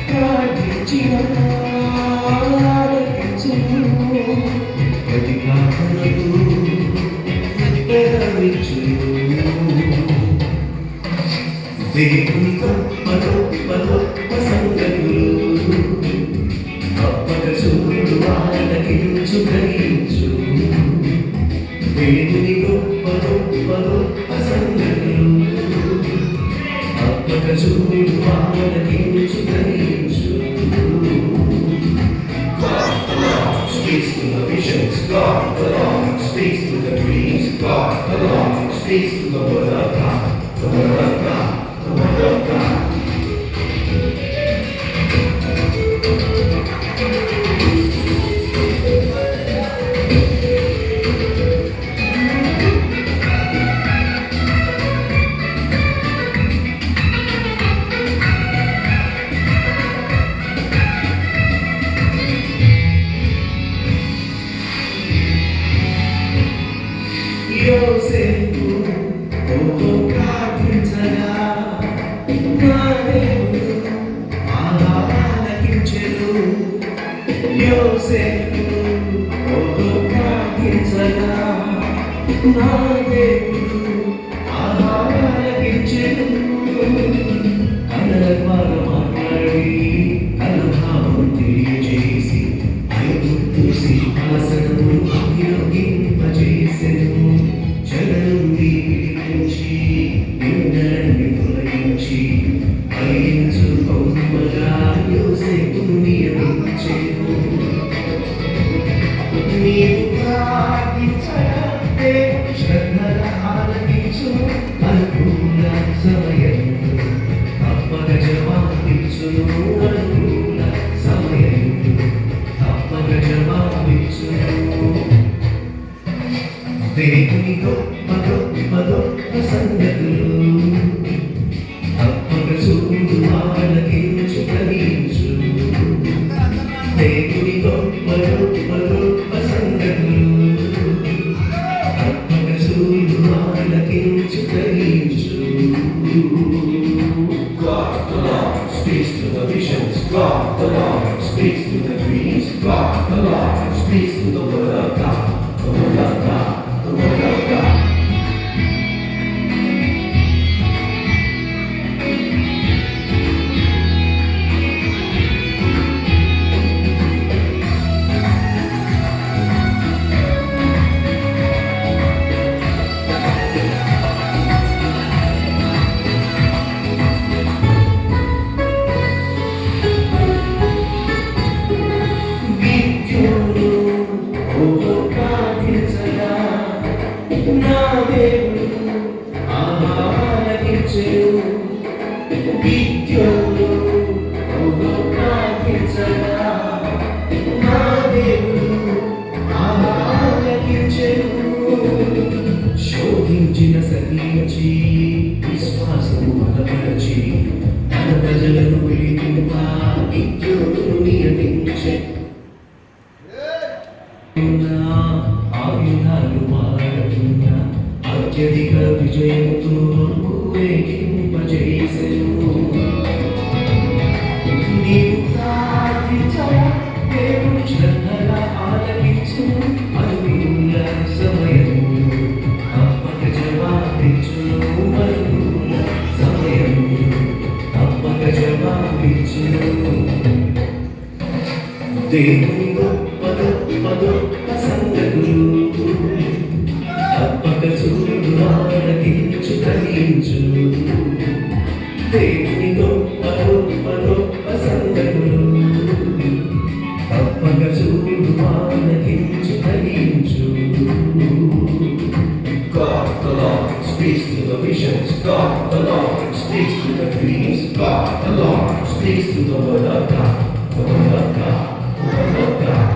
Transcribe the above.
ప్రార్థించిన ఆలకించును ప్రతి ప్రార్థనకు ఉత్తరమిచ్చును దేవుని గొప్ప గొప్ప గొప్ప సంగతులు తప్పక చూడు ఆలకించు గ్రహించు దేవుని గొప్ప గొప్ప గొప్ప సంగతులు తప్పక చూడు ఆలకించు గ్రహించు God the Lord speaks to the visions, God the Lord speaks to the dreams, God the Lord speaks to the word of God, the word of God, the word of God. యోసేపు ప్రార్థించగా నా దేవుడు ఆలకించెను యోసేపు ప్రార్థించగా నా దేవుడు ఆలకించెను కళ్ళ ద్వారా మాట్లాడి కలభావం తెలియజేసి ఐగుప్తు సింహాసనము అభియోగింపజేసెను జగనుండి విడిపించి నిందలన్నీ తొలగించి అయించు కొమ్మగా యోసేపును నియమించెను నీవు ప్రార్థించగా దేవుడు శ్రద్ధగా ఆలకించు అనుకూల సమయము తప్పక జవాబిచ్చును అనుకూల సమయము తప్పక జవాబిచ్చును దేవుని గొప్ప గొప్ప గొప్ప సంగతులు తప్పక చూడు ఆలకించు గ్రహించు దేవుని గొప్ప గొప్ప గొప్ప సంగతులు తప్పక చూడు ఆలకించు గ్రహించు God the Lord speaks to the visions, God the Lord speaks to the dreams, God the Lord speaks to the word of God, the word of God. The word of God. నా దేవుడు ఆలకించెను గిద్యోను ప్రార్థించగా నా దేవుడు ఆలకించెను శోధించిన సహించి విశ్వాసము బలపరచి తన ప్రజలను విడిపింప గిద్యోను నియమించె ఆయుధాలు వాడుతున్న అత్యధిక విజయంతో వేగింపజేసెను నీవు ప్రార్థించగా దేవుడు శ్రద్ధగా ఆలకించు అనుకూల సమయము తప్పక జవాబిచ్చును అనుకూల సమయము తప్పక జవాబిచ్చును దేవుని గొప్ప గొప్ప గొప్ప సంగతులు తప్పక చూడు ఆలకించు గ్రహించు దేవుని గొప్ప గొప్ప గొప్ప సంగతులు తప్పక చూడు ఆలకించు గ్రహించు God the Lord speaks to the visions, God the Lord speaks to the dreams, God the Lord speaks to the word of God, the word of God, the word of God.